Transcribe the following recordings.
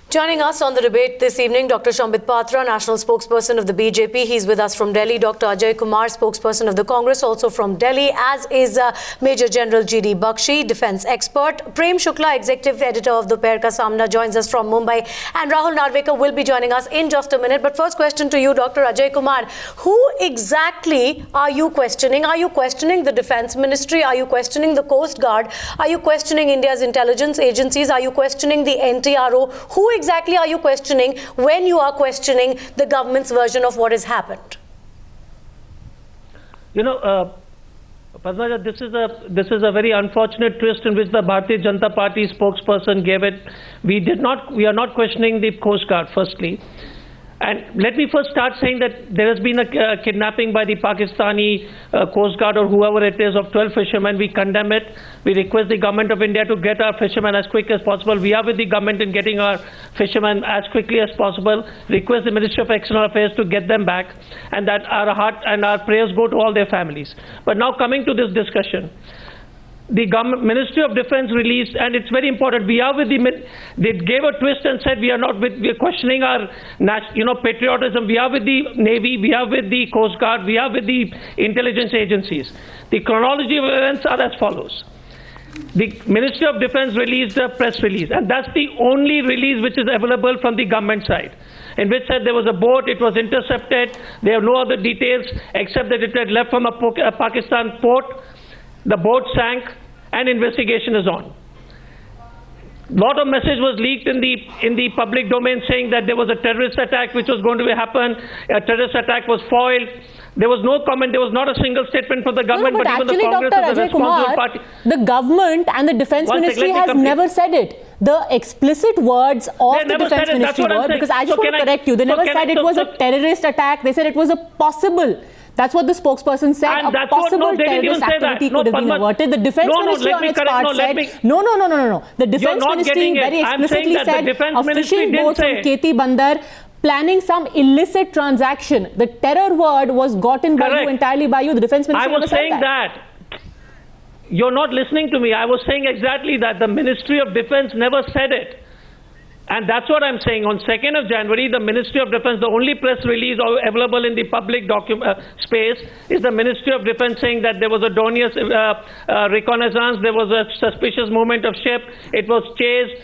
Joining us on the debate this evening, Dr. Sambit Patra, national spokesperson of the BJP. He's with us from Delhi. Dr. Ajay Kumar, spokesperson of the Congress, also from Delhi, as is Major General G.D. Bakshi, defence expert. Prem Shukla, executive editor of Dopair Ka Samna, joins us from Mumbai. And Rahul Narvekar will be joining us in just a minute. But first question to you, Dr. Ajay Kumar. Who exactly are you questioning? Are you questioning the Defence Ministry? Are you questioning the Coast Guard? Are you questioning India's intelligence agencies? Are you questioning the NTRO? Who exactly are you questioning when you are questioning the government's version of what has happened? You know, Padmaja, this is a very unfortunate twist in which the Bharatiya Janata Party spokesperson gave it. We are not questioning the Coast Guard, firstly. And let me first start saying that there has been a kidnapping by the Pakistani Coast Guard or whoever it is of 12 fishermen. We condemn it. We request the government of India to get our fishermen as quick as possible. We are with the government in getting our fishermen as quickly as possible. Request the Ministry of External Affairs to get them back, and that our heart and our prayers go to all their families. But now coming to this discussion. The Ministry of Defence released, and it's very important, we are with they gave a twist and said we are questioning our patriotism. We are with the Navy, we are with the Coast Guard, we are with the intelligence agencies. The chronology of events are as follows. The Ministry of Defence released a press release, and that's the only release which is available from the government side, in which said there was a boat, it was intercepted, they have no other details except that it had left from a Pakistan port. The boat sank and investigation is on. Lot of message was leaked in the public domain saying that there was a terrorist attack which was going to happen. A terrorist attack was foiled. There was no comment. There was not a single statement from the government, but even the Congress Dr. and the responsible party. The government and the Defence Ministry has never said it. The explicit words of the Defence Ministry were, because I just want to correct you, they never said it was a terrorist attack. They said it was a possible. That's what the spokesperson said. And a possible terrorist activity could have been averted. The Defence Ministry on its part said, no. The Defence Ministry very explicitly said a fishing boat from Porbandar planning some illicit transaction. The terror word was gotten by you, entirely by you. The Defence Ministry I was saying that. You're not listening to me. I was saying exactly that. The Ministry of Defence never said it. And that's what I'm saying. On 2nd of January, the Ministry of Defence, the only press release available in the public space is the Ministry of Defence saying that there was a Donius reconnaissance, there was a suspicious movement of ship, it was chased,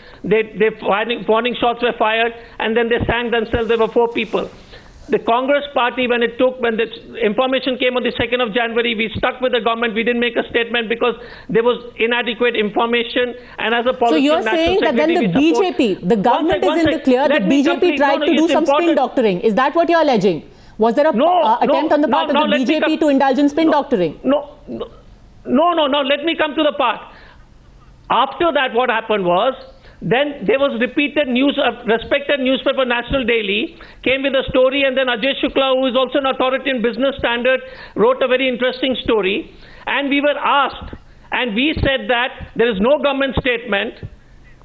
warning shots were fired, and then they sank themselves. There were 4 people. The Congress party, when the information came on the 2nd of January, we stuck with the government. We didn't make a statement because there was inadequate information. And as a policy, so you're saying that then the BJP, the government is in the clear, the BJP tried to do some spin doctoring. Is that what you're alleging? Was there an attempt on the part of the BJP to indulge in spin doctoring? No. Let me come to the part. After that, what happened was, then there was repeated news, respected newspaper National Daily came with a story, and then Ajay Shukla, who is also an authority in business standard, wrote a very interesting story. And we were asked, and we said that there is no government statement.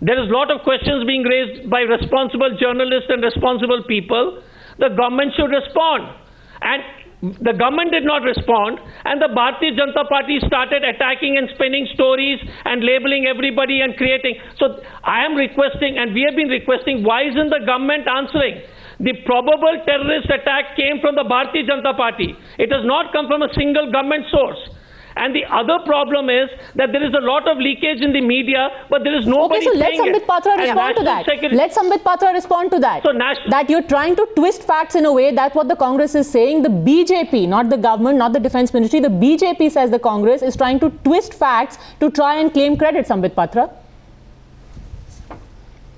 There is a lot of questions being raised by responsible journalists and responsible people. The government should respond. And the government did not respond, and the Bharatiya Janata Party started attacking and spinning stories and labeling everybody and creating. So I am requesting, and we have been requesting, why isn't the government answering? The probable terrorist attack came from the Bharatiya Janata Party. It has not come from a single government source. And the other problem is that there is a lot of leakage in the media, but there is nobody saying it. Okay, so let Sambit Patra respond to that. Let Sambit Patra respond to that. So that you're trying to twist facts in a way. That's what the Congress is saying. The BJP, not the government, not the Defence Ministry, the BJP says the Congress is trying to twist facts to try and claim credit, Sambit Patra.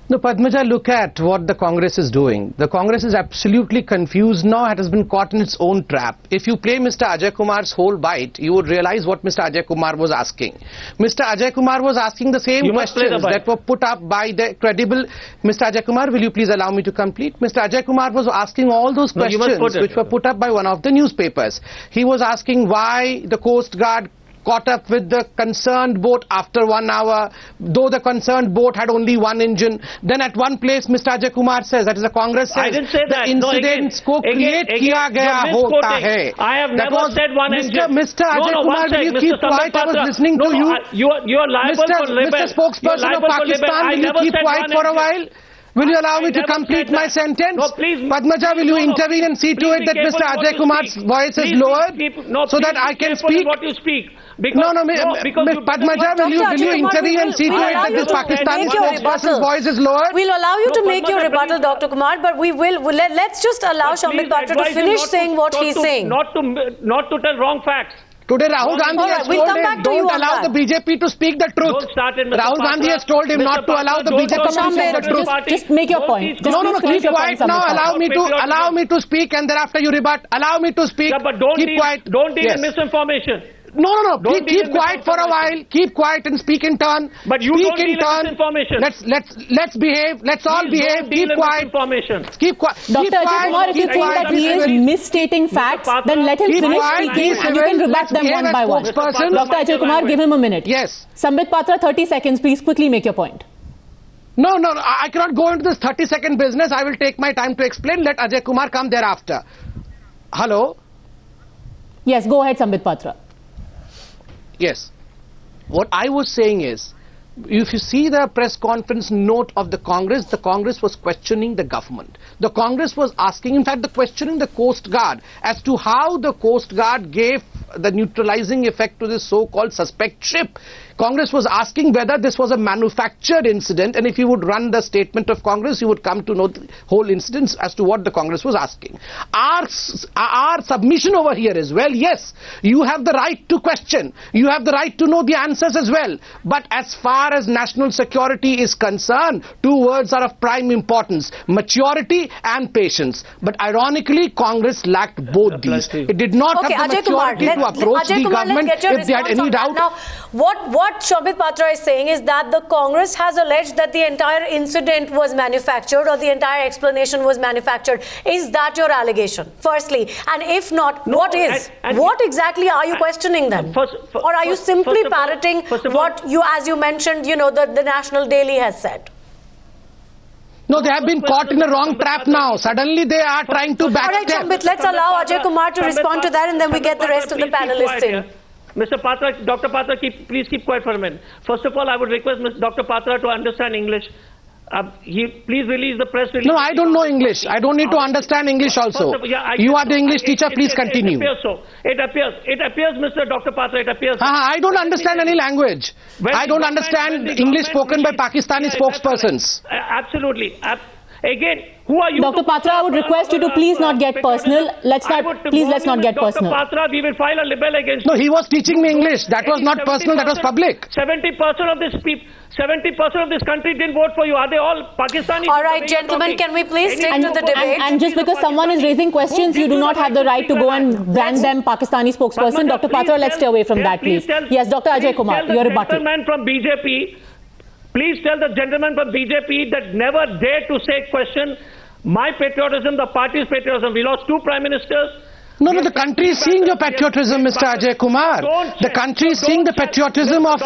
No, Padmaja, look at what the Congress is doing. The Congress is absolutely confused now. It has been caught in its own trap. If you play Mr. Ajay Kumar's whole bite, you would realize what Mr. Ajay Kumar was asking. Mr. Ajay Kumar was asking the same questions that were put up by the credible... Mr. Ajay Kumar, will you please allow me to complete? Mr. Ajay Kumar was asking all those questions which were put up by one of the newspapers. He was asking why the Coast Guard caught up with the concerned boat after 1 hour, though the concerned boat had only 1 engine. Then at one place, Mr. Ajay Kumar says, that is the Congress says, I didn't say that. Incidents ko create kiya gaya hota hai. I have never said 1 engine. Mr. Ajay Kumar, will you keep quiet? I was listening to you. You are liable for libel. Mr. Spokesperson of Pakistan, will you keep quiet for a while? Will you allow me to complete my sentence? No, please. Padmaja, will you intervene and see to it that Mr. Ajay Kumar's voice is lowered so that I can speak? What you speak. Because, Padmaja, will you intervene and see to it that this Pakistani spokesperson's voice is lowered? We'll allow you to make your rebuttal, Dr. Kumar, but let's just allow Shambit Patra to finish saying what he's saying. Not to tell wrong facts. Today Rahul Gandhi has told him don't allow the BJP to speak the truth. Rahul Gandhi has told him not to allow the BJP to speak the truth. Just make your point. No, keep quiet now. Allow me to speak and thereafter you rebut. Allow me to speak. Yeah, but don't keep quiet. Don't deal in misinformation. No. Keep quiet for a while. Keep quiet and speak in turn. But you speak don't deal in misinformation. Let's behave. Let's all behave. Keep quiet. Keep quiet. Dr. Ajay Kumar, if you think that he is misstating facts, then let him finish speaking and you can rebut them one by one. Dr. Ajay Kumar, give him a minute. Yes. Shambit Patra, 30 seconds. Please quickly make your point. No, I cannot go into this 30-second business. I will take my time to explain. Let Ajay Kumar come thereafter. Hello? Yes, go ahead, Shambit Patra. Yes. What I was saying is, if you see the press conference note of the Congress was questioning the government. The Congress was asking, in fact, questioning the Coast Guard as to how the Coast Guard gave the neutralizing effect to this so-called suspect ship. Congress was asking whether this was a manufactured incident, and if you would run the statement of Congress, you would come to know the whole incident as to what the Congress was asking. Our submission over here is, well, yes, you have the right to question. You have the right to know the answers as well. But as far as national security is concerned, two words are of prime importance: maturity and patience. But ironically, Congress lacked both these. It did not have the maturity to approach the government if they had any doubt. Now, what Shambit Patra is saying is that the Congress has alleged that the entire incident was manufactured or the entire explanation was manufactured. Is that your allegation, firstly? And if not, what is? What exactly are you questioning then? Or are you simply parroting what you, as you mentioned, the National Daily has said? No, they have been caught in a wrong trap now. Suddenly they are trying to backstep. All right, Shambit, let's allow Ajay Kumar to respond to that and then we get the rest of the panelists in. Mr. Patra, Dr. Patra, please keep quiet for a minute. First of all, I would request Dr. Patra to understand English. Please release the press release. No, I don't know English. I don't need to understand English also. You are the English teacher, please continue. It appears, Mr. Dr. Patra, it appears. I don't understand any language. I don't understand English spoken by Pakistani spokespersons. Absolutely. Again, who are you? Dr. Patra, I would request you to please not get personal. Let's not get personal. Dr. Patra, we will file a libel against. No, he was teaching me English. That was not personal. That was public. 70% of this people. 70% of this country didn't vote for you. Are they all Pakistani? All right, gentlemen, can we please stick to the debate? And just because someone is raising questions, you do not have the right to go and brand them Pakistani spokesperson. Dr. Patra, let's stay away from that, please. Yes, Dr. Ajay Kumar, your rebuttal. Please tell the gentleman from BJP that never dared to say question my patriotism, the party's patriotism. We lost two prime ministers. No, the country is seeing your patriotism, Mr. Ajay Kumar. The country is seeing the patriotism of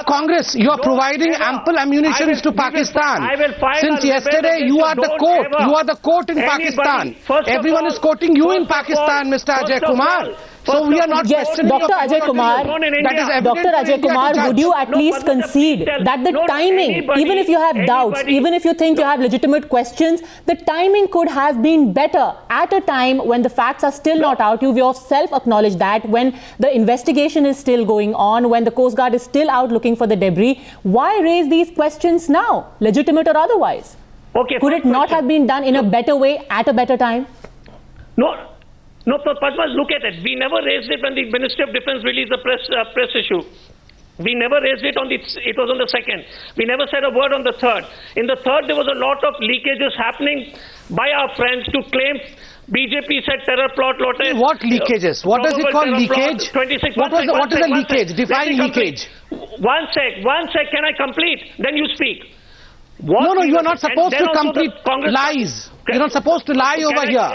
Congress. You are providing ample ammunition to Pakistan. Since yesterday, you are the court. You are the court in Pakistan. Everyone is quoting you in Pakistan, Mr. Ajay Kumar. So we are not questioning Dr. Ajay Kumar, Dr. Ajay Kumar, would you at least concede that the timing, even if you have doubts, even if you think you have legitimate questions, the timing could have been better at a time when the facts are still not out? You yourself acknowledge that when the investigation is still going on, when the Coast Guard is still out looking for the debris. Why raise these questions now, legitimate or otherwise? Okay, could it not have been done in a better way at a better time? No, Padma, look at it. We never raised it when the Ministry of Defence released the press issue. We never raised it it was on the second. We never said a word on the third. In the third, there was a lot of leakages happening by our friends to claim BJP said terror plot. What leakages? What does it call leakage? What is a leakage? Define leakage. One sec. Can I complete? Then you speak. No, you are not supposed to complete lies. You're not supposed to lie over here.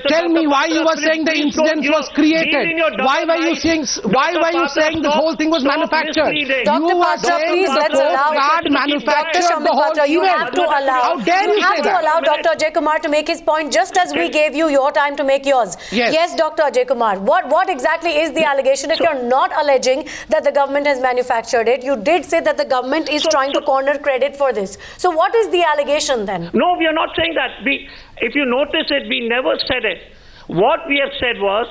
Tell me why you were saying the incident was created. Why were you saying this whole thing was manufactured? Dr. Patra, please let's allow Dr. Shambit Patra, you have to allow. How dare you say that? Allow Dr. Ajay Kumar to make his point just as we gave you your time to make yours. Yes, Dr. Ajay Kumar. What exactly is the allegation? If you're not alleging that the government has manufactured it, you did say that the government is trying to corner credit for this. So what is the allegation then? No, we are not saying that. If you notice it, we never said it. What we have said was,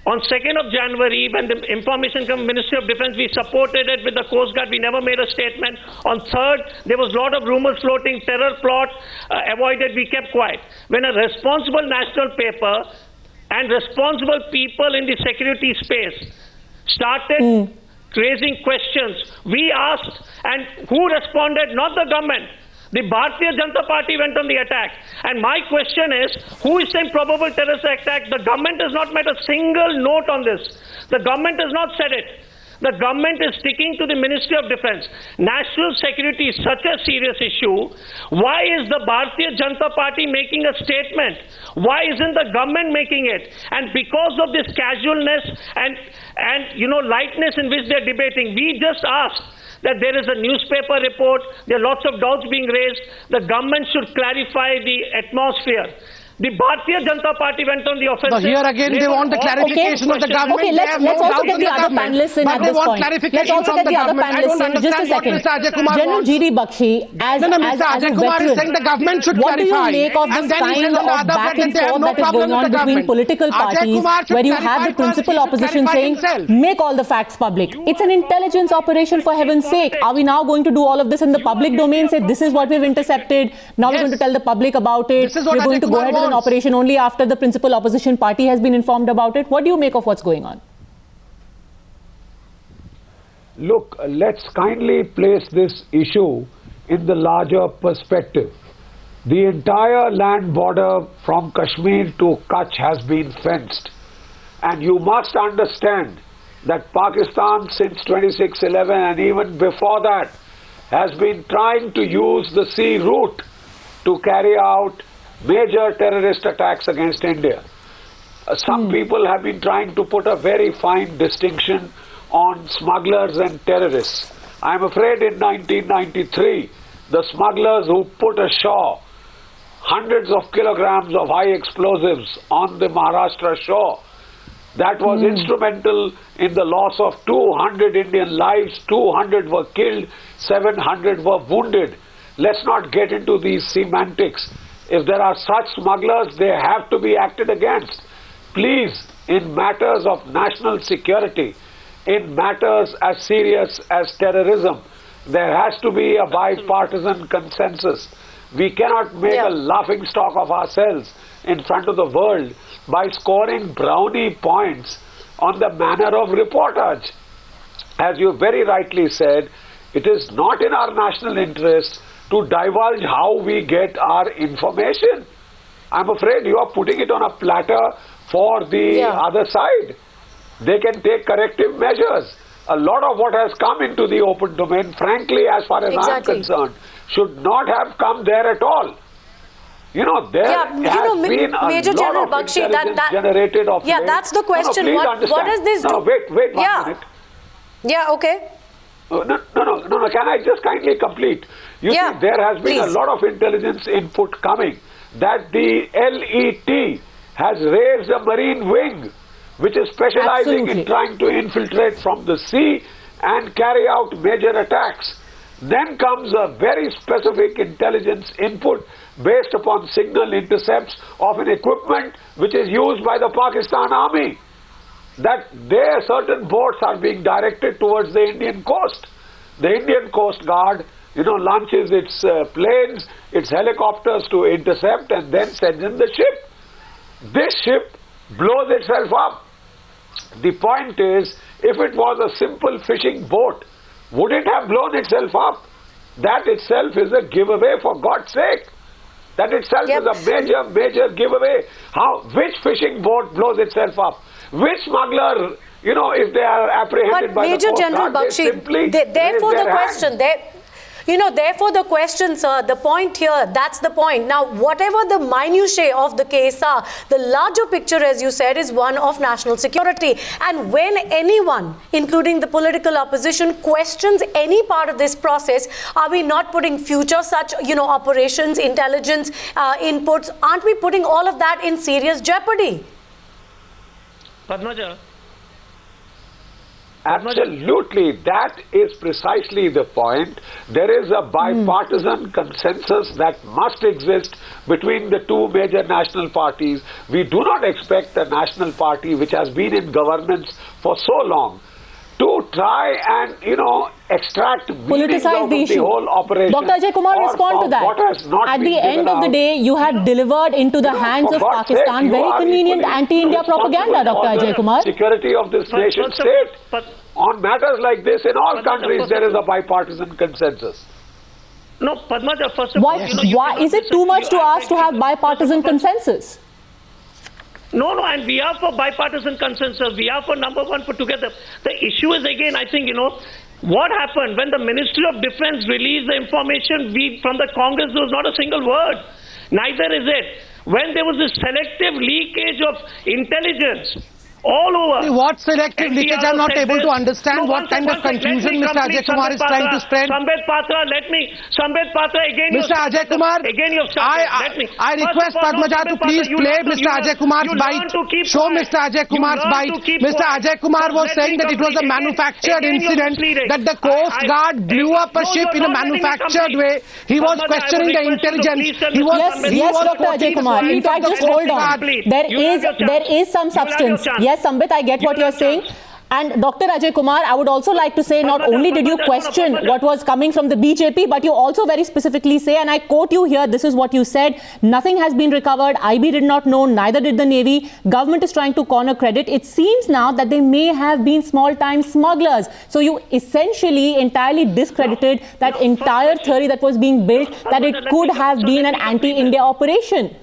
on 2nd of January, when the information from Ministry of Defence, we supported it with the Coast Guard. We never made a statement. On 3rd, there was a lot of rumors floating, terror plot, avoided, we kept quiet. When a responsible national paper and responsible people in the security space started raising questions, we asked, and who responded? Not the government. The Bharatiya Janata Party went on the attack. And my question is, who is saying probable terrorist attack? The government has not made a single note on this. The government has not said it. The government is sticking to the Ministry of Defence. National security is such a serious issue. Why is the Bharatiya Janata Party making a statement? Why isn't the government making it? And because of this casualness and lightness in which they're debating, we just asked that there is a newspaper report, there are lots of doubts being raised, the government should clarify the atmosphere. The Bharatiya Janata Party went on the offensive. So here again they want the clarification of the government. Okay, let's also get the other panelists in at this point. Let's also get the other panelists in. Just a second. General G.D. Bakshi, as a veteran, the government should what do you make of this kind of back and forth that is going on between political parties, where you have the principal opposition saying, make all the facts public? It's an intelligence operation, for heaven's sake. Are we now going to do all of this in the public domain, say this is what we've intercepted, now we're going to tell the public about it, we're going to go ahead with an operation only after the principal opposition party has been informed about it? What do you make of what's going on? Look, let's kindly place this issue in the larger perspective. The entire land border from Kashmir to Kutch has been fenced. And you must understand that Pakistan since 26/11 and even before that has been trying to use the sea route to carry out major terrorist attacks against India. Some people have been trying to put a very fine distinction on smugglers and terrorists. I'm afraid in 1993, the smugglers who put ashore hundreds of kilograms of high explosives on the Maharashtra shore, that was instrumental in the loss of 200 Indian lives, 200 were killed, 700 were wounded. Let's not get into these semantics. If there are such smugglers, they have to be acted against. Please, in matters of national security, in matters as serious as terrorism, there has to be a bipartisan consensus. We cannot make a laughing stock of ourselves in front of the world by scoring brownie points on the manner of reportage. As you very rightly said, it is not in our national interest to divulge how we get our information. I'm afraid you are putting it on a platter for the other side. They can take corrective measures. A lot of what has come into the open domain, frankly, as far as I'm concerned, should not have come there at all. You know, there has been a Major lot General of Bakshi, intelligence generated of late. that's the question. No, What does this do? Wait 1 minute. Yeah, okay. No, can I just kindly complete? You see, there has been a lot of intelligence input coming that the LET has raised a marine wing which is specializing in trying to infiltrate from the sea and carry out major attacks. Then comes a very specific intelligence input based upon signal intercepts of an equipment which is used by the Pakistan Army, that there certain boats are being directed towards the Indian coast. The Indian Coast Guard, launches its planes, its helicopters to intercept and then sends in the ship. This ship blows itself up. The point is, if it was a simple fishing boat, would it have blown itself up? That itself is a giveaway, for God's sake. That itself is a major, major giveaway. Which fishing boat blows itself up? Which smuggler, if they are apprehended by the Coast Guard, Major General Bakshi, therefore the question, Therefore the question, sir, the point here, that's the point. Now, whatever the minutiae of the case are, the larger picture, as you said, is one of national security. And when anyone, including the political opposition, questions any part of this process, are we not putting future such, operations, intelligence inputs, aren't we putting all of that in serious jeopardy? Padmaja. Absolutely, that is precisely the point. There is a bipartisan consensus that must exist between the two major national parties. We do not expect the national party, which has been in governance for so long, to try and, extract meaning out of the whole operation. Dr. Ajay Kumar, respond to that. At the end of the day, you have delivered into the hands of Pakistan very convenient anti-India propaganda, Dr. Ajay Kumar. Security of this nation state. On matters like this, in all countries, there is a bipartisan consensus. No, Padmaja, first of all... Why is it too much to ask to have bipartisan consensus? No, and we are for bipartisan consensus. We are for number one, put together. The issue is, again, I think, what happened when the Ministry of Defense released the information from the Congress, there was not a single word. Neither is it. When there was this selective leakage of intelligence all over. What selective leakage? I'm not able to understand what kind of confusion Mr. Ajay Kumar is trying to spread. Sambit Patra, again. Mr. Ajay Kumar, I request Padmaja to please play Mr. Ajay Kumar's bite. Show Mr. Ajay Kumar's bite. Mr. Ajay Kumar was saying that it was a manufactured incident, that the Coast Guard blew up a ship in a manufactured way. He was questioning the intelligence. Yes, Dr. Ajay Kumar. In fact, just hold on. There is some substance. Yes, Sambit, I get what you're saying. And Dr. Ajay Kumar, I would also like to say, not only did you question what was coming from the BJP, but you also very specifically say, and I quote you here, this is what you said: nothing has been recovered, IB did not know, neither did the Navy, government is trying to corner credit. It seems now that they may have been small-time smugglers. So you essentially entirely discredited that entire theory that was being built, that it could have been an anti-India operation.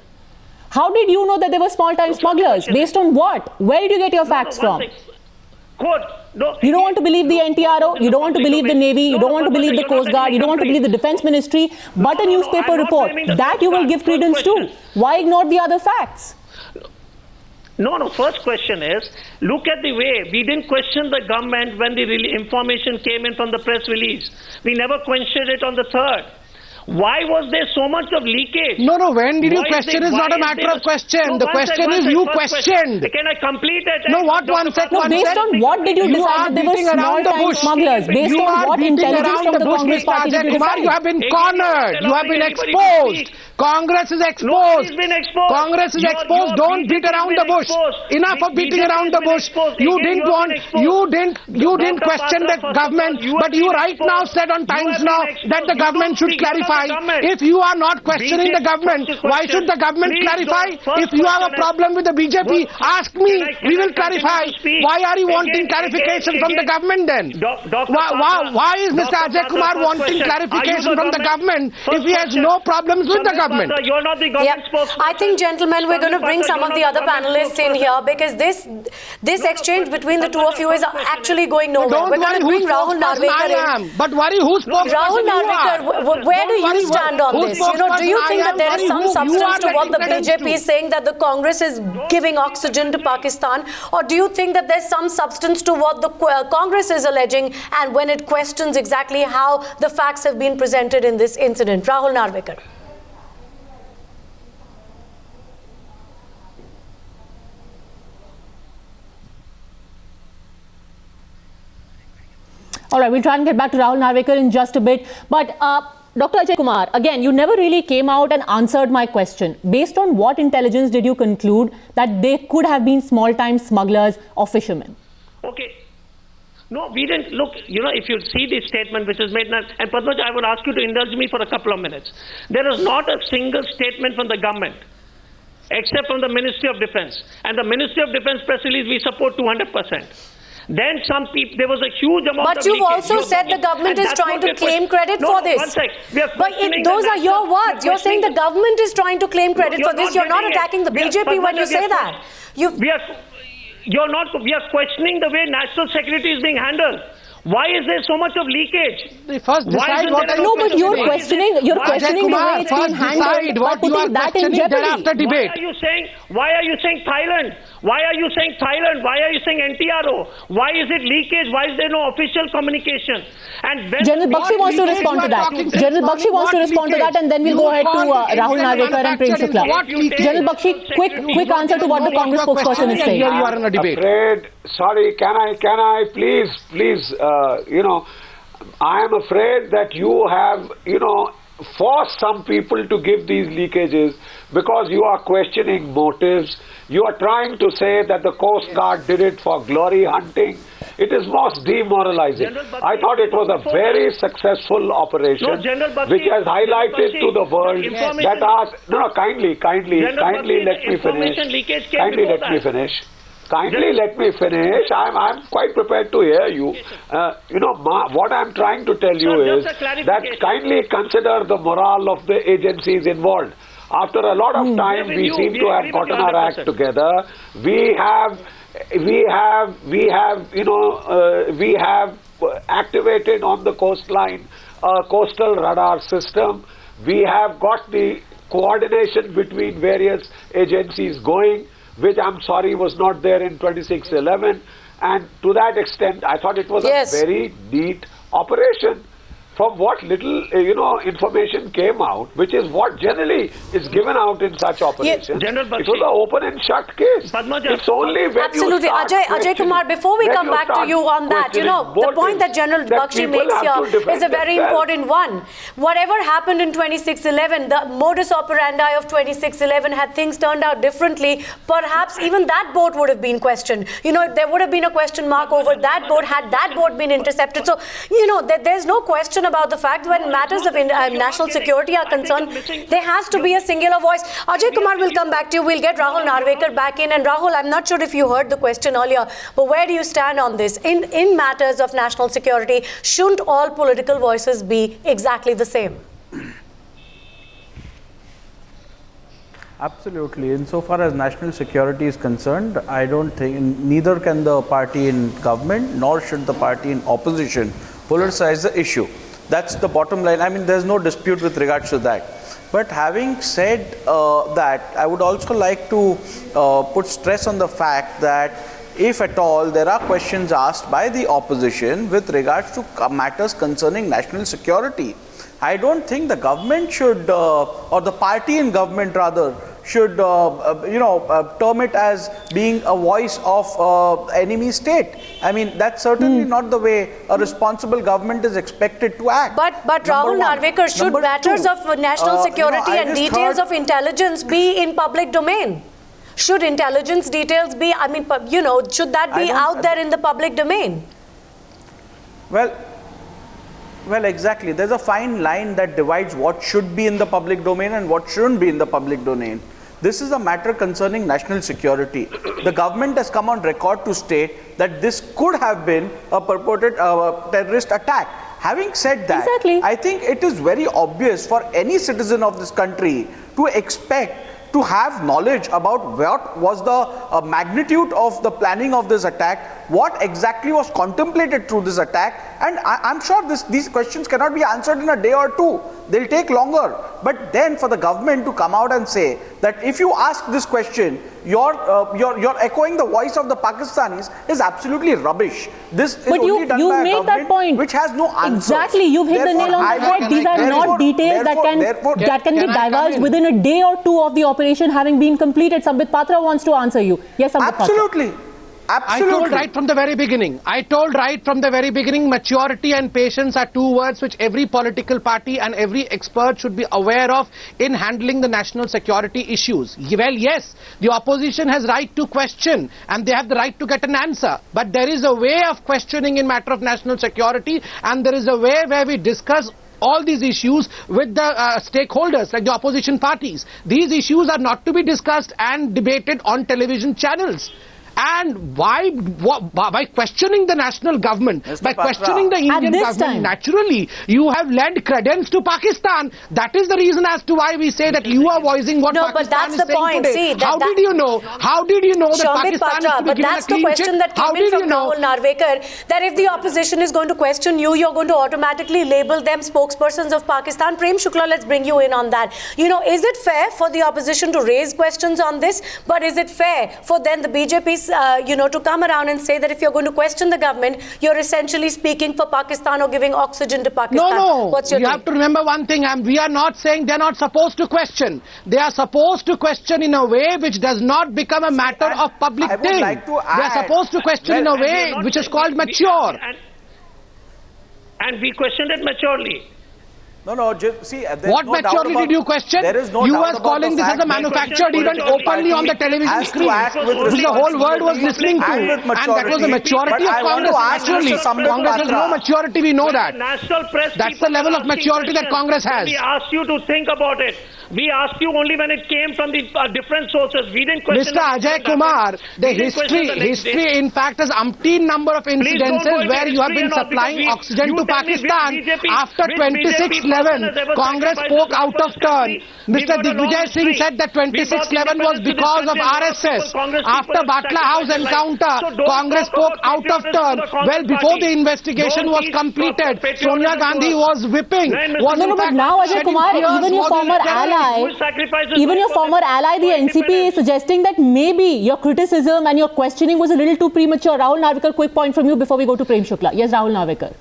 How did you know that they were small-time smugglers? Based on what? Where did you get your facts from? You don't want to believe the NTRO, you don't want to believe the Navy, you don't want to believe the Coast Guard, you don't want to believe the Defense Ministry, but a newspaper report, that you will give credence to. Why ignore the other facts? No, first question is, look at the way we didn't question the government when the information came in from the press release. We never questioned it on the 3rd. Why was there so much of leakage? No, when did you question is not a matter of question. The question is you questioned. Can I complete it? No, what one second? No, based on what did you decide that they were small-time smugglers? Based on what intelligence from the Congress party did you decide? You have been cornered. You have been exposed. Congress is exposed. Congress is exposed. Don't beat around the bush. Enough of beating around the bush. You didn't question the government, but you right now said on Times Now that the government should clarify. If you are not questioning the government, why should the government clarify? If you have a problem with the BJP, ask me. We will clarify. Why are you wanting clarification from the government then? Why is Mr. Ajay Kumar wanting clarification from the government if he has no problems with the government? You're not the government spokesman. I think, gentlemen, we're going to bring some of the other panelists in here because this exchange between the two of you is actually going nowhere. We're going to bring Rahul Narvekar in. But worry who's spokesperson Rahul Narvekar, where do you stand on this? Do you think that there is some substance to what the BJP is saying, that the Congress is giving oxygen to Pakistan? Or do you think that there's some substance to what the Congress is alleging, and when it questions exactly how the facts have been presented in this incident? Rahul Narvekar. All right, we'll try and get back to Rahul Narvekar in just a bit. But Dr. Ajay Kumar, again, you never really came out and answered my question. Based on what intelligence did you conclude that they could have been small-time smugglers or fishermen? Okay. No, we didn't. Look, if you see the statement which is made, and Padmaja, I would ask you to indulge me for a couple of minutes. There is not a single statement from the government, except from the Ministry of Defense. And the Ministry of Defense press release, we support 200%. Then some people, there was a huge amount of But you've also said the government is trying to claim credit for this. One sec. But those are your words. You're saying the government is trying to claim credit for this. You're not attacking the BJP when you say that. We are questioning the way national security is being handled. Why is there so much of leakage? First decide what No, but you're questioning the way it's been handled by putting that in jeopardy. Debate. Why are you saying Thailand? Why are you saying Thailand? Why are you saying NTRO? Why is it leakage? Why is there no official communication? And General Bakshi wants to respond to that. General Bakshi wants to respond to that, and then we'll go ahead to Rahul Narvekar and Prem Shukla. General Bakshi, quick answer to what the Congress spokesperson is saying. You are in a debate. Sorry, can I please, I am afraid that you have, forced some people to give these leakages because you are questioning motives. You are trying to say that the Coast Guard did it for glory hunting. It is most demoralizing. I thought it was a very successful operation which has highlighted to the world that kindly let me finish. Kindly let me finish. I'm quite prepared to hear you. What I'm trying to tell you is that kindly consider the morale of the agencies involved. After a lot of time, we seem to have gotten our act together. We have activated on the coastline a coastal radar system. We have got the coordination between various agencies going, which I'm sorry was not there in 2611, and to that extent I thought it was a very neat operation. From what little information came out, which is what generally is given out in such operations, it was an open and shut case. It's only when absolutely, Ajay Kumar, before we come back to you on that, the point that General Bakshi makes here is a very important one. Whatever happened in 2611, the modus operandi of 2611, had things turned out differently, perhaps even that boat would have been questioned. There would have been a question mark over that boat had that boat been intercepted. So, there's no question about the fact when matters of national security are concerned, there has to be a singular voice. Ajay Kumar will come back to you. We'll get Rahul Narvekar back in. And Rahul, I'm not sure if you heard the question earlier, but where do you stand on this? In matters of national security, shouldn't all political voices be exactly the same? Absolutely. Insofar as national security is concerned, I don't think neither can the party in government nor should the party in opposition politicize the issue. That's the bottom line. I mean, there's no dispute with regards to that. But having said that, I would also like to put stress on the fact that if at all there are questions asked by the opposition with regards to matters concerning national security, I don't think the government should, or the party in government rather, should term it as being a voice of enemy state. I mean, that's certainly not the way a responsible government is expected to act. But Rahul Narvekar, should matters of national security and details of intelligence be in public domain? Should intelligence details be, should that be out there in the public domain? Well, exactly. There's a fine line that divides what should be in the public domain and what shouldn't be in the public domain. This is a matter concerning national security. The government has come on record to state that this could have been a purported terrorist attack. Having said that, I think it is very obvious for any citizen of this country to expect to have knowledge about what was the magnitude of the planning of this attack, what exactly was contemplated through this attack, and I'm sure these questions cannot be answered in a day or two. They'll take longer. But then for the government to come out and say that if you ask this question, you're echoing the voice of the Pakistanis is absolutely rubbish. This is only done by a government which has no answers. Exactly, you've hit the nail on the head. These are not details that can be divulged within a day or two of the operation having been completed. Sambit Patra wants to answer you. Yes, Sambit Patra. Absolutely. I told right from the very beginning, maturity and patience are two words which every political party and every expert should be aware of in handling the national security issues. Well, yes, the opposition has right to question and they have the right to get an answer. But there is a way of questioning in matter of national security, and there is a way where we discuss all these issues with the stakeholders like the opposition parties. These issues are not to be discussed and debated on television channels. And by questioning the national government, by questioning the Indian government, naturally, you have lent credence to Pakistan. That is the reason as to why we say that you are voicing what Pakistan is saying today. How did you know? How did you know that Pakistan is to be given a clean question that came in from Rahul Narvekar, that if the opposition is going to question you, you're going to automatically label them spokespersons of Pakistan. Prem Shukla, let's bring you in on that. Is it fair for the opposition to raise questions on this? But is it fair for then the BJP, to come around and say that if you're going to question the government, you're essentially speaking for Pakistan or giving oxygen to Pakistan? No. What's your You have to remember one thing, and we are not saying they're not supposed to question. They are supposed to question in a way which does not become a matter of public thing. They are supposed to question in a way which is called mature. And we questioned it maturely. See, what maturely did you question? You were calling this as a manufactured event openly on the television screen, which the whole world was listening to. And that was the maturity of Congress. Naturally, Congress has no maturity, we know that. That's the level of maturity that Congress has. We asked you to think about it. We asked you only when it came from the different sources. We didn't question Mr. Ajay Kumar, the history in fact has umpteen number of incidences where you have been supplying oxygen to Pakistan. After 26/11, Congress spoke out of turn. Mr. Digvijay Singh said that 26/11 was because of RSS. After Batla House encounter, Congress spoke out of turn. Well, before the investigation was completed, Sonia Gandhi was whipping. But now, Ajay Kumar, even your former ally, the NCP, is suggesting that maybe your criticism and your questioning was a little too premature. Rahul Narvekar, quick point from you before we go to Prem Shukla. Yes, Rahul Narvekar.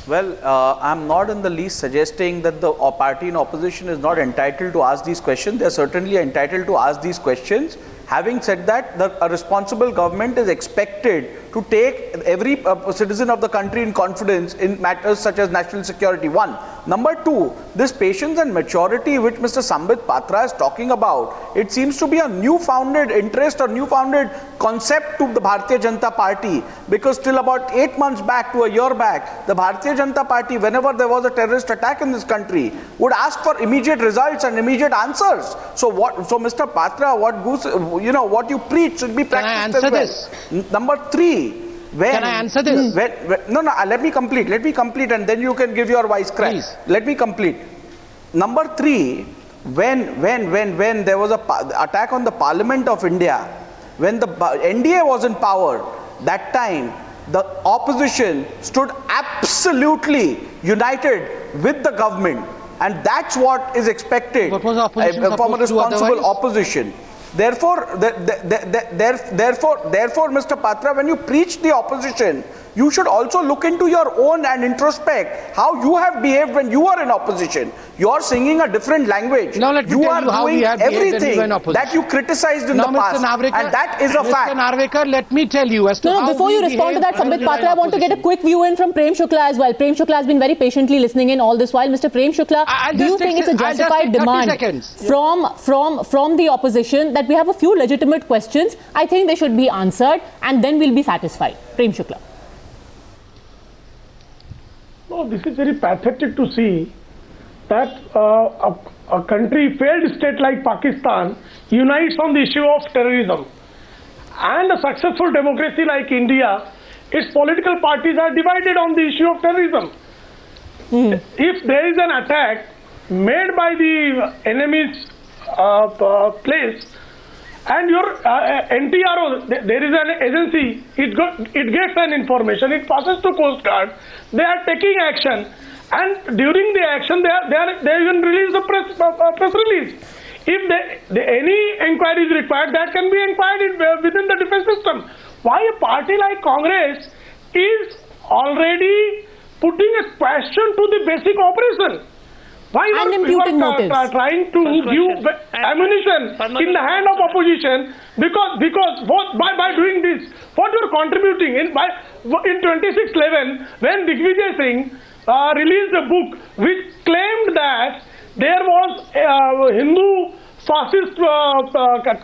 Well, I'm not in the least suggesting that the party in opposition is not entitled to ask these questions. They're certainly entitled to ask these questions. Having said that, a responsible government is expected to take every citizen of the country in confidence in matters such as national security. One. Number two, this patience and maturity which Mr. Sambit Patra is talking about, it seems to be a newfounded interest or newfounded concept to the Bharatiya Janata Party, because till about 8 months back to a year back, the Bharatiya Janata Party, whenever there was a terrorist attack in this country, would ask for immediate results and immediate answers. So Mr. Patra, what you preach should be practiced as well. This? Number three. Can I answer this? No, let me complete and then you can give your wise crack. Please. Let me complete. Number three, when there was a attack on the Parliament of India, when the NDA was in power, that time the opposition stood absolutely united with the government, and that's what is expected from a responsible opposition. Therefore, Mr. Patra, when you preach the opposition, you should also look into your own and introspect how you have behaved when you were in opposition. You are singing a different language. Now let me you tell are you how doing we have everything in opposition. that you criticized in the past, and that is a fact. Mr. Narvekar, let me tell you as to how before you respond to that, Sambit Patra, I want to get a quick view in from Prem Shukla as well. Prem Shukla has been very patiently listening in all this while. Mr. Prem Shukla, do you think it's a justified demand from the opposition that we have a few legitimate questions? I think they should be answered, and then we'll be satisfied. Prem Shukla. No, this is very pathetic to see that a country, failed state like Pakistan, unites on the issue of terrorism. And a successful democracy like India, its political parties are divided on the issue of terrorism. If there is an attack made by the enemy's place, and your NTRO, there is an agency, it gets an information, it passes to Coast Guard, they are taking action, and during the action they even release the press release. If any inquiry is required, that can be inquired within the defense system. Why a party like Congress is already putting a question to the basic operation? Why you are trying to give ammunition in the hand of opposition? Because by doing this, what you are contributing in 26/11, when Digvijay Singh released a book which claimed that there was Hindu fascist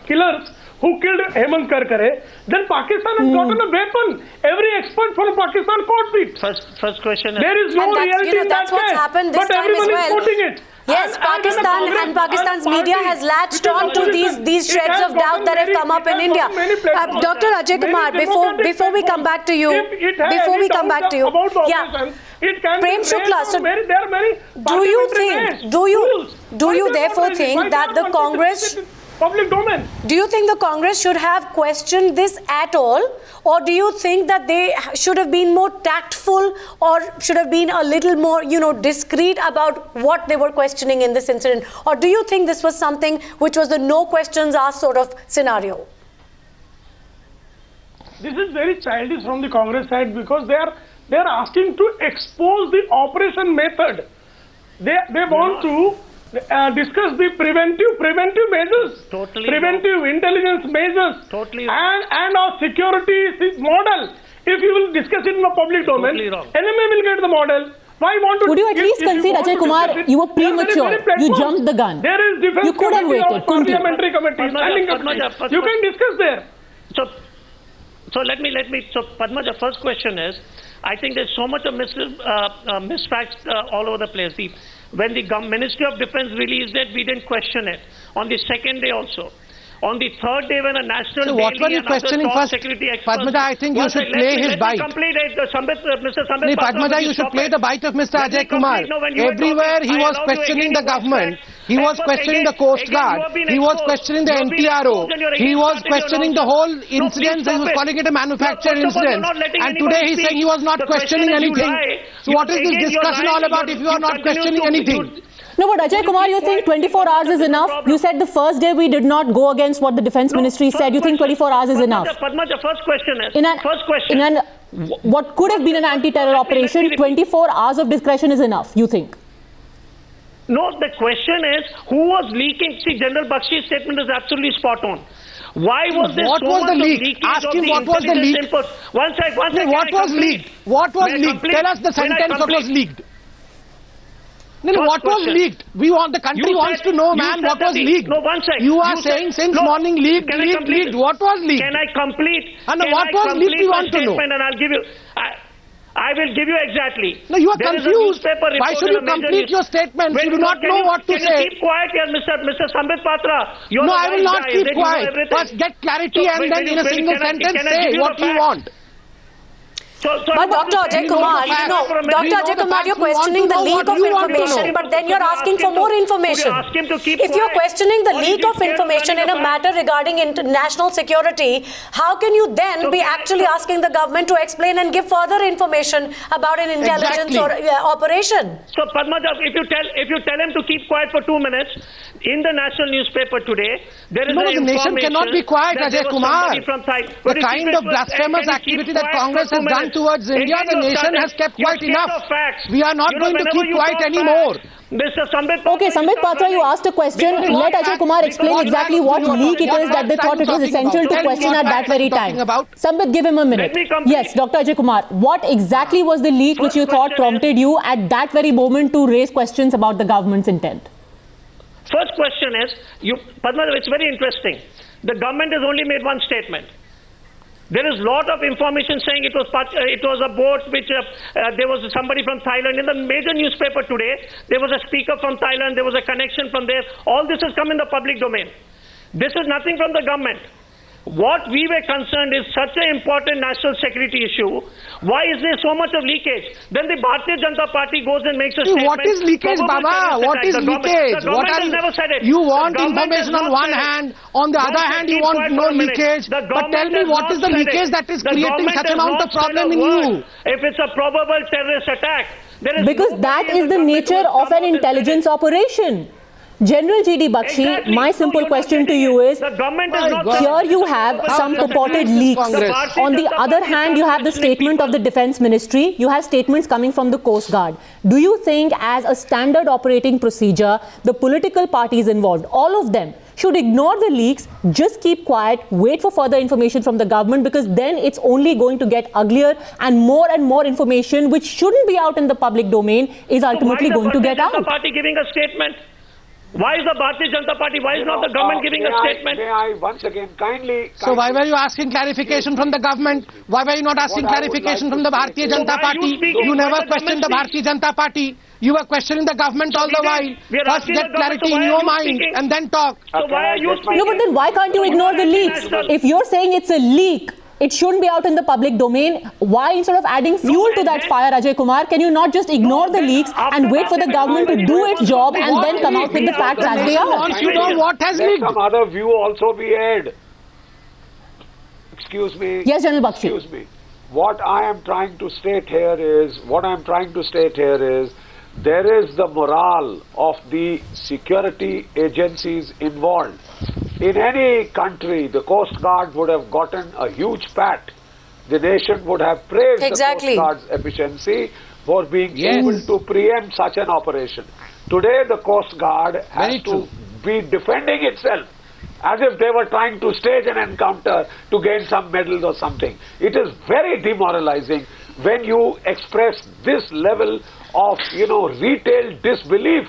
killers who killed Hemant Karkare, then Pakistan has gotten a weapon. Every expert from Pakistan quotes it. First question. There is no reality in that that's what's case, happened this but time everyone as well. is quoting it. Yes, Pakistan's media has latched on to these shreds of doubt that have come up in India. Dr. Ajay Kumar, before we come back to you, Prem Shukla, so do you therefore think that the Congress, public domain. do you think the Congress should have questioned this at all, or do you think that they should have been more tactful or should have been a little more, discreet about what they were questioning in this incident? Or do you think this was something which was the no questions asked sort of scenario? This is very childish from the Congress side, because they are asking to expose the operation method. They want to discuss the preventive measures, preventive intelligence measures, and our security model. If you will discuss it in the public domain, enemy will get the model. Why want to? Could you at least concede, Ajay Kumar, you were premature. You jumped the gun. There is defense. You could have waited. Parliamentary committee, standing committee. You can discuss there. So let me. So Padmaja, first question is, I think there's so much of misfacts all over the place. When the Ministry of Defense released it, we didn't question it. On the second day also. On the third day, when a national so what were you questioning first? Padmaja, I think you should play his bite. Mr. Sambit Padmaja, you should play the bite of Mr. Ajay Kumar. Everywhere he was questioning the government. He was questioning the Coast Guard. He was questioning the NTRO. He was questioning the whole incident. He was calling it a manufactured incident. And today he's saying he was not questioning anything. So what is this discussion all about if you are not questioning anything? No, but Ajay Kumar, you think 24 hours is enough? You said the first day we did not go against what the Defence Ministry said. You think 24 hours is enough? Padmaja, first question is, what could have been an anti-terror operation, 24 hours of discretion is enough, you think? No, the question is, who was leaking? See, General Bakshi's statement is absolutely spot on. Why was there so much leakage? Ask him what was the leak. One second. What was leaked? What was leaked? Tell us the sentence what was leaked. No, what was leaked? The country wants to know, man, what was leaked. No, one second. You are saying since morning leaked. What was leaked? Can I complete? What was leaked we want to know? And I'll give you, I will give you exactly. No, you are confused. Why should you complete your statement? You do not know what to say. Can you keep quiet here, Mr. Sambit Patra? No, I will not keep quiet. First get clarity and then in a single sentence say what you want. But Dr. Ajay Kumar, you're questioning the leak of information, but then you're asking for more information. If you're questioning the leak of information in a matter regarding national security, how can you then be actually asking the government to explain and give further information about an intelligence or operation? So Padmaja, if you tell him to keep quiet for 2 minutes, in the national newspaper today, there is the nation cannot be quiet, Ajay Kumar. The kind of blasphemous activity that Congress has done towards India, the nation has kept quiet enough. We are not going to keep quiet anymore. Okay, Sambit Patra, you asked a question. Let Ajay Kumar explain exactly what leak it is that they thought it was essential to question at that very time. Sambit, give him a minute. Yes, Dr. Ajay Kumar, what exactly was the leak which you thought prompted you at that very moment to raise questions about the government's intent? First question is, Padma, it's very interesting. The government has only made one statement. There is a lot of information saying it was a boat which there was somebody from Thailand. In the major newspaper today, there was a speaker from Thailand, there was a connection from there. All this has come in the public domain. This is nothing from the government. What we were concerned is such an important national security issue. Why is there so much of leakage? Then the Bharatiya Janata Party goes and makes a statement. What is leakage, Baba? What is leakage? Never said it. You want information on one hand, on the other hand you want no leakage. But tell me what is the leakage that is creating such amount of problem in you? If it's a probable terrorist attack, because that is the nature of an intelligence operation. General G.D. Bakshi, my simple question to you is, here you have some purported leaks. On the other hand, you have the statement of the Defence Ministry. You have statements coming from the Coast Guard. Do you think as a standard operating procedure, the political parties involved, all of them, should ignore the leaks, just keep quiet, wait for further information from the government, because then it's only going to get uglier and more information which shouldn't be out in the public domain is ultimately going to get out? Why is the party giving a statement? Why is the Bharatiya Janata Party, why is not the government giving a statement? May I once again kindly... So why were you asking clarification from the government? Why were you not asking clarification from the Bharatiya Janata Party? You never questioned the Bharatiya Janata Party. You were questioning the government all the while. First get clarity in your mind and then talk. So why are you speaking? No, but then why can't you ignore the leaks? If you're saying it's a leak, it shouldn't be out in the public domain. Why, instead of adding fuel to that fire, Ajay Kumar, can you not just ignore the leaks and wait for the government to do its job and then come out with the facts as they are? You know what has leaked? Some other view also be aired. Excuse me. Yes, General Bakshi. Excuse me. What I am trying to state here is, there is the morale of the security agencies involved. In any country, the Coast Guard would have gotten a huge pat. The nation would have praised the Coast Guard's efficiency for being able to preempt such an operation. Today, the Coast Guard has to be defending itself as if they were trying to stage an encounter to gain some medals or something. It is very demoralizing when you express this level of, retail disbelief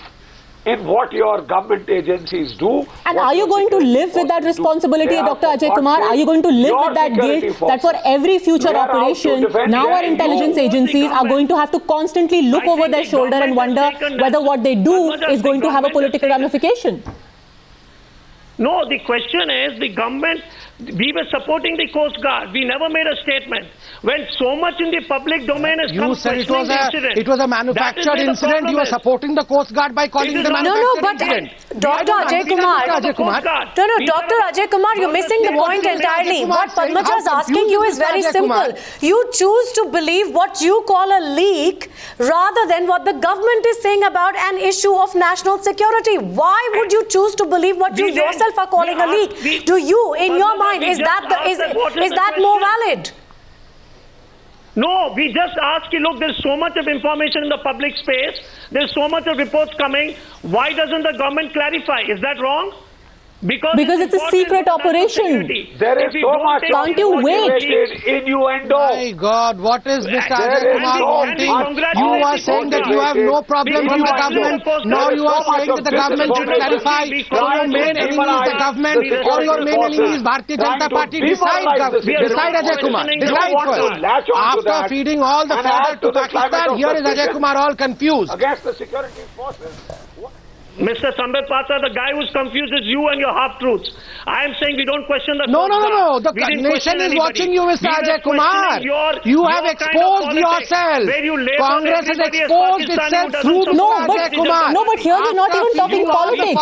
in what your government agencies do. And are you going to live with that responsibility, Dr. Ajay Kumar? Are you going to live with that guilt that for every future operation, now our intelligence agencies are going to have to constantly look over their shoulder and wonder whether what they do is going to have a political ramification? No, the question is the government, we were supporting the Coast Guard. We never made a statement. When so much in the public domain has come, you said it was a manufactured incident. You were supporting the Coast Guard by calling it a manufactured incident. Dr. Ajay Kumar. Dr. Ajay Kumar, you're missing the point entirely. What Padmaja is asking you is very simple. You choose to believe what you call a leak rather than what the government is saying about an issue of national security. Why would you choose to believe what you yourself are calling a leak? Do you, in your mind, is that more valid? No, we just ask you, look, there's so much of information in the public space, there's so much of reports coming, why doesn't the government clarify? Is that wrong? Because it's a secret operation. There is so much. Can't you wait? Innuendo. My God, what is Mr. Ajay Kumar wanting? You are saying that you have no problem with the government. Now you are saying that the government should clarify. So your main enemy is the government or your main enemy is Bharatiya Janata Party. Decide Ajay Kumar. Decide first. After feeding all the fodder to Pakistan, here is Ajay Kumar all confused. Against the security forces. Mr. Sambit Patra, the guy who's confused is you and your half-truths. I am saying we don't question the No. The nation is watching you, Mr. Ajay Kumar. You have exposed yourself. Congress has exposed itself through Mr. Ajay Kumar. No, but here we're not even talking politics.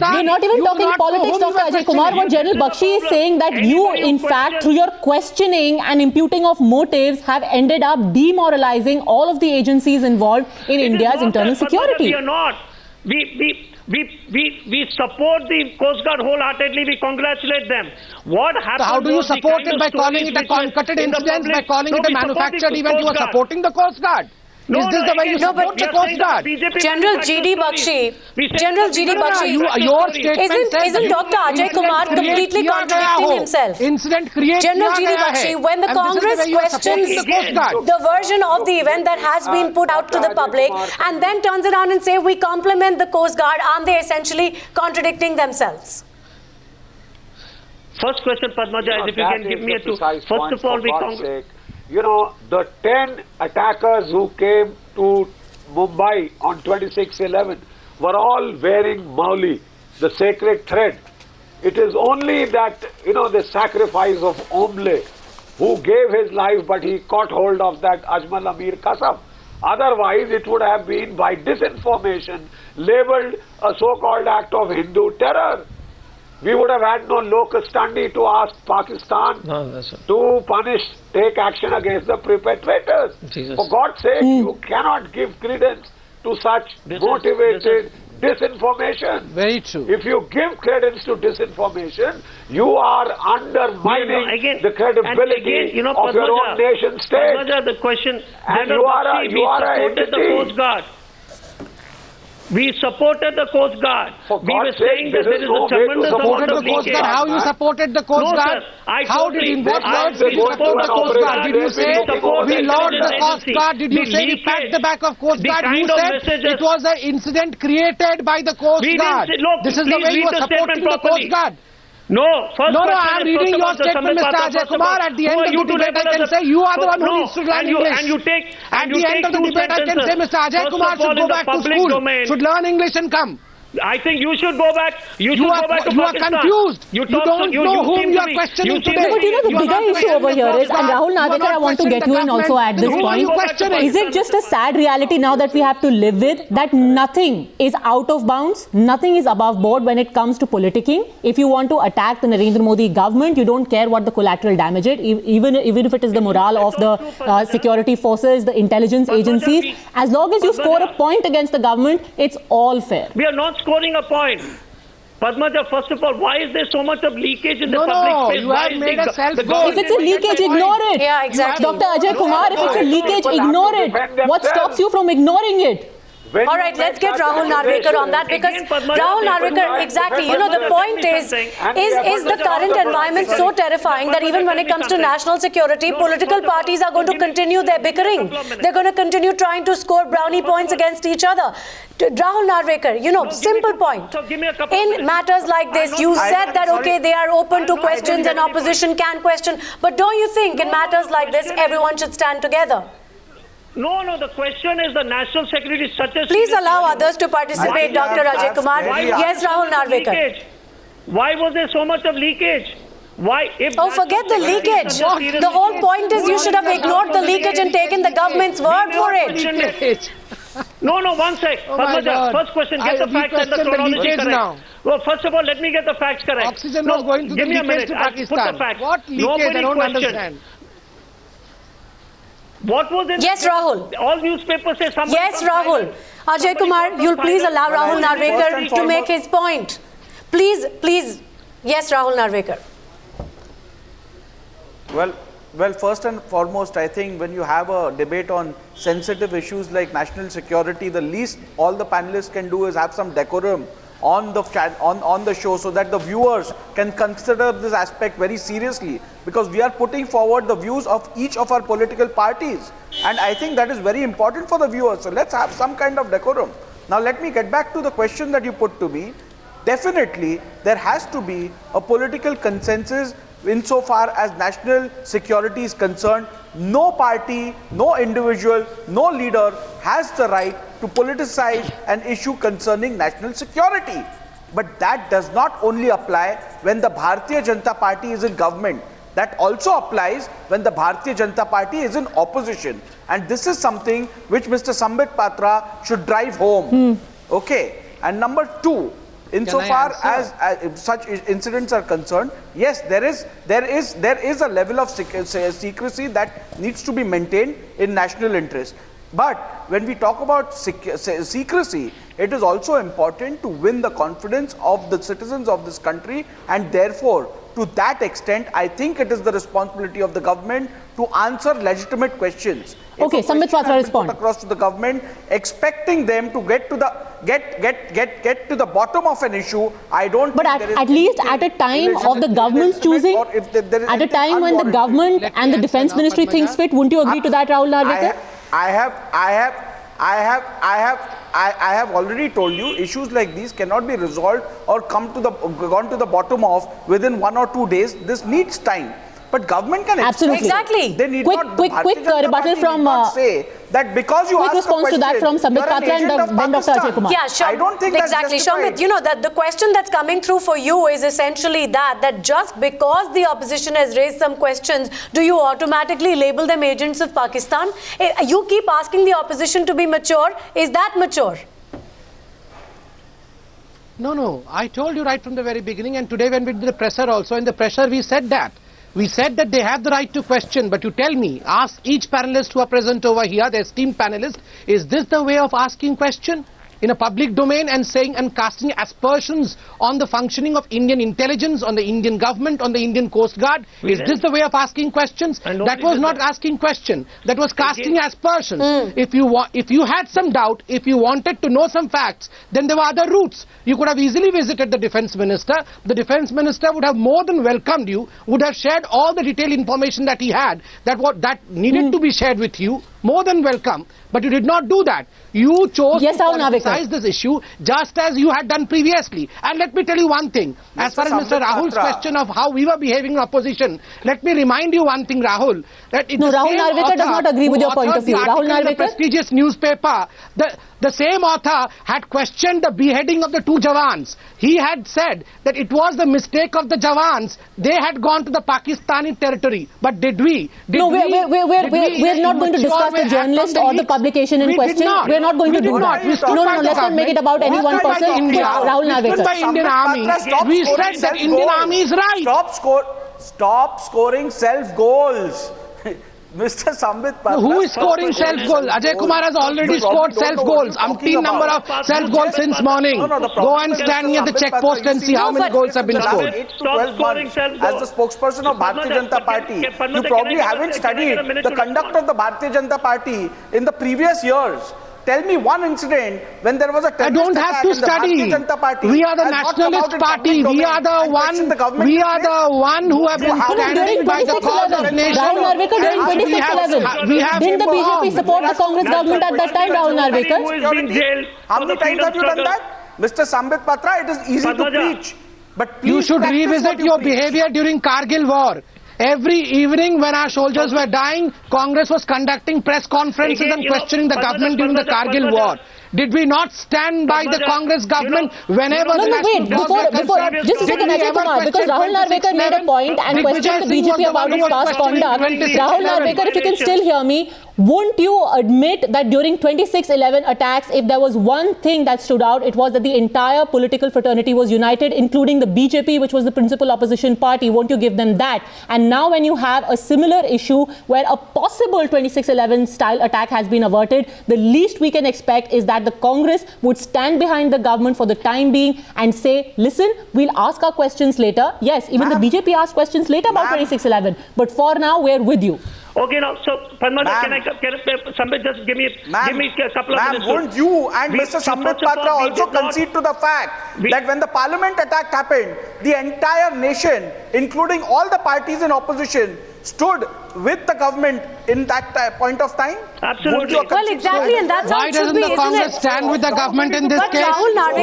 We're not even talking politics, Dr. Ajay Kumar. What General Bakshi is saying that you, in fact, through your questioning and imputing of motives, have ended up demoralizing all of the agencies involved in India's internal security. We are not. We support the Coast Guard wholeheartedly. We congratulate them. What happened? So how do you support it by calling it a concocted incident, by calling it a manufactured event? You are supporting the Coast Guard. Is this the way you support the Coast Guard? General G.D. Bakshi, your statement isn't Dr. Ajay Kumar completely contradicting himself? Incident created. General G.D. Bakshi, when the Congress questions the version of the event that has been put out to the public and then turns around and say we compliment the Coast Guard, aren't they essentially contradicting themselves? First question, Padmaja, is if you can give me a two. First of all, the 10 attackers who came to Mumbai on 26/11 were all wearing mauli, the sacred thread. It is only that, the sacrifice of Omle, who gave his life, but he caught hold of that Ajmal Amir Kasam. Otherwise, it would have been by disinformation, labeled a so-called act of Hindu terror. We would have had no locus standi to ask Pakistan to take action against the perpetrators. For God's sake, you cannot give credence to such motivated disinformation. Very true. If you give credence to disinformation, you are undermining the credibility of your own nation state. The question, and you are a entity. The Coast Guard. We supported the Coast Guard. For We were God's sake, saying that there is a no way to tremendous support amount the of Coast leakage. Guard. How you supported the Coast No, Guard? sir. I How totally- did, in what I- words did you we support the Coast Guard? Did you say we lost the Coast Guard? Did you say we packed the back of Coast Guard? You said it was an incident created by the Coast Guard. This is the way you are supporting the Coast Guard. No, first No, question I am is reading first your about the statement, Sambit Mr. Patra. Ajay First of Kumar. all, At the who end are of you the to debate, I label can us say you are the one who no, needs to learn English. And you take At the end of the debate, I can say Mr. Ajay First Kumar of all, should in go the back to public school, domain. should learn English and come. I think you should go back. You should go back to You are Pakistan. confused. You talk don't so, know whom seem you to are be- questioning you seem today. to But you know, the You are bigger not issue over questioning here the is, and Coast Rahul Guard. Narvekar, I want to get you in also at this Who are point. you questioning? Is it just a sad reality now that we have to live with, that nothing is out of bounds, nothing is above board when it comes to politicking? If you want to attack the Narendra Modi government, you don't care what the collateral damage is, even if it is the morale of the security forces, the intelligence agencies. As long as you score a point against the government, it's all fair. We are not scoring a point. Padmaja, first of all, why is there so much of leakage in the public space? You have made a self-goal. If it's a leakage, ignore it. Yeah, exactly. Dr. Ajay Kumar, if it's a leakage, ignore it. What stops you from ignoring it? All right, let's get Rahul Narvekar on that, because Rahul Narvekar, exactly, you know, the point is the current environment so terrifying that even when it comes to national security, political parties are going to continue their bickering. They're going to continue trying to score brownie points against each other. Rahul Narvekar, you know, simple point. In matters like this, you said that, okay, they are open to questions and opposition can question, but don't you think in matters like this, everyone should stand together? No, the question is the national security is such a... Please allow others to participate, Dr. Ajay Kumar. Yes, Rahul Narvekar. Why was there so much of leakage? Why? Oh, forget the leakage. The whole point is you should have ignored the leakage and taken the government's word for it. No, one sec. Padmaja, first question, get the facts and the chronology correct. Now. Well, first of all, let me get the facts correct. Oxygen was going to the leakage to Pakistan. Put the facts. What leakage? I don't understand. What was in Yes, Rahul. All newspapers say something. Yes, Rahul. Ajay Kumar, you'll please allow Rahul Narvekar to make his point. Please. Yes, Rahul Narvekar. Well, first and foremost, I think when you have a debate on sensitive issues like national security, the least all the panelists can do is have some decorum on the show, so that the viewers can consider this aspect very seriously, because we are putting forward the views of each of our political parties, and I think that is very important for the viewers. So let's have some kind of decorum. Now let me get back to the question that you put to me. Definitely there has to be a political consensus insofar as national security is concerned. No party, no individual, no leader has the right to politicize an issue concerning national security. But that does not only apply when the Bharatiya Janata Party is in government. That also applies when the Bharatiya Janata Party is in opposition. And this is something which Mr. Sambit Patra should drive home. Okay. And number two, insofar as such incidents are concerned, yes, there is a level of secrecy that needs to be maintained in national interest. But when we talk about secrecy, it is also important to win the confidence of the citizens of this country, and therefore, to that extent, I think it is the responsibility of the government to answer legitimate questions. Okay, Sambit Patra respond. Across to the government, expecting them to get to the bottom of an issue. I don't. But at least at a time of the government's choosing, at a time when the government and the defense ministry thinks fit, wouldn't you agree to that, Rahul Narvekar? I have already told you, issues like these cannot be resolved or gone to the bottom of within 1 or 2 days. This needs time. But government can absolutely exactly. They need quick rebuttal from say that because you quick response to that from Sambit Patra and then Dr. Ajay Kumar. Yeah, sure. I don't think exactly, Shamit. You know that the question that's coming through for you is essentially that just because the opposition has raised some questions, do you automatically label them agents of Pakistan? You keep asking the opposition to be mature. Is that mature? No. I told you right from the very beginning, and today when we did the presser also, in the presser we said that. We said that they have the right to question, but you tell me, ask each panelist who are present over here, the esteemed panelist, is this the way of asking question? in a public domain and saying and casting aspersions on the functioning of Indian intelligence, on the Indian government, on the Indian Coast Guard? Is this the way of asking questions? That was not asking question. That was casting aspersions. If you had some doubt, if you wanted to know some facts, then there were other routes. You could have easily visited the defense minister. The defense minister would have more than welcomed you, would have shared all the detailed information that he had, that needed to be shared with you. More than welcome, but you did not do that. You chose to politicize this issue just as you had done previously. And let me tell you one thing, as far as Mr. Rahul's question of how we were behaving in opposition, let me remind you one thing, Rahul, that Rahul Narvekar does not agree with your point of view. Rahul Narvekar, the prestigious newspaper, the same author had questioned the beheading of the 2 Jawans. He had said that it was the mistake of the Jawans. They had gone to the Pakistani territory. But did we? We're not going to discuss the journalist or the publication in question. We're not going to do that. No, let's not make it about any one person. Rahul Narvekar. By Indian Army. We said that Indian Army is right. Stop scoring self-goals. Mr. Sambit Patra. Who is scoring self-goals? Ajay Kumar has already scored self-goals. Umpteen number of self-goals since morning. Go and stand near the check post and see how many goals have been scored. 8 to 12 months as the spokesperson of Bharatiya Janata Party, you probably haven't studied the conduct of the Bharatiya Janata Party in the previous years. Tell me one incident when there was a terrorist attack in the Bharatiya Janata Party. We are the nationalist party. We are the one who have been standing by the cause of nation. Rahul Narvekar during 2011. Didn't the BJP support the Congress government at that time, Rahul Narvekar? How many times have you done that? Mr. Sambit Patra, it is easy to preach. But you should revisit your behavior during Kargil war. Every evening when our soldiers were dying, Congress was conducting press conferences and questioning the government during the Kargil war. Did we not stand by the Congress government whenever the national before just a second, Ajay Kumar, because Rahul Narvekar made a point and questioned the BJP about its past conduct. Rahul Narvekar, if you can still hear me, won't you admit that during 26/11 attacks, if there was one thing that stood out, it was that the entire political fraternity was united, including the BJP, which was the principal opposition party? Won't you give them that? And now when you have a similar issue where a possible 26/11 style attack has been averted, the least we can expect is that the Congress would stand behind the government for the time being and say, listen, we'll ask our questions later. Yes, even the BJP asked questions later about 26/11. But for now, we're with you. Okay, now, so, Padmaja, can Sambit just give me a couple of minutes? Won't you and Mr. Sambit Patra also concede to the fact that when the parliament attack happened, the entire nation, including all the parties in opposition, stood with the government in that point of time? Absolutely. Well, exactly, and that's how it should be, isn't it? Why doesn't the Congress stand with the government in this case?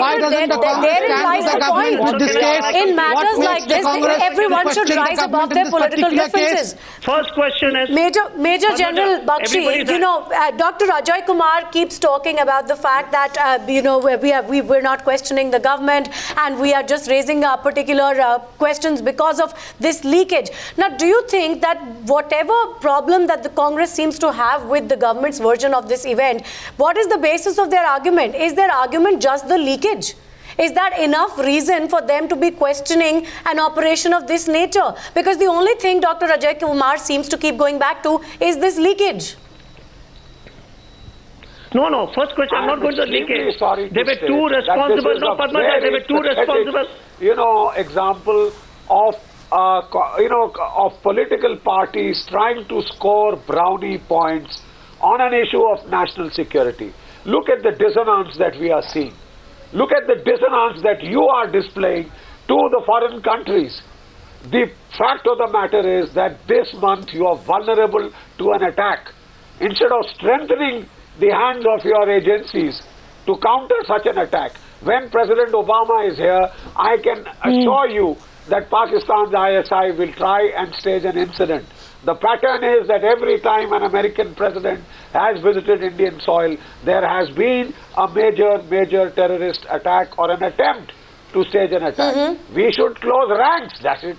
Why doesn't the Congress stand with the government with this case? In matters like this, everyone should rise above their political differences. First question is... Major General Bakshi, you know, Dr. Ajay Kumar keeps talking about the fact that, you know, we're not questioning the government and we are just raising particular questions because of this leakage. Now, do you think that whatever problem that the Congress seems to have with the government's version of this event, what is the basis of their argument? Is their argument just the leakage? Is that enough reason for them to be questioning an operation of this nature? Because the only thing Dr. Ajay Kumar seems to keep going back to is this leakage. No, first question, I'm not going to the leakage. They were too responsible. No, Padmaja, they were too responsible. You know, example of of political parties trying to score brownie points on an issue of national security. Look at the dissonance that we are seeing. Look at the dissonance that you are displaying to the foreign countries. The fact of the matter is that this month you are vulnerable to an attack. Instead of strengthening the hands of your agencies to counter such an attack, when President Obama is here, I can assure you that Pakistan's ISI will try and stage an incident. The pattern is that every time an American president has visited Indian soil, there has been a major terrorist attack or an attempt to stage an attack. We should close ranks, that's it.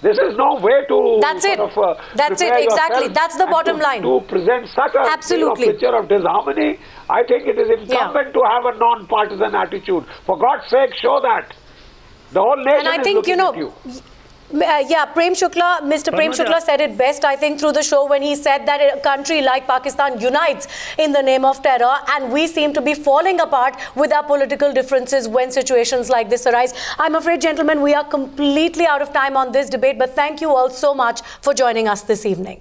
This is no way to That's it, exactly. That's the bottom line. To present such a picture of disharmony, I think it is incumbent to have a non-partisan attitude. For God's sake, show that. The whole nation is looking at you. Prem Shukla, Mr. Prem Shukla said it best, I think, through the show when he said that a country like Pakistan unites in the name of terror, and we seem to be falling apart with our political differences when situations like this arise. I'm afraid, gentlemen, we are completely out of time on this debate, but thank you all so much for joining us this evening.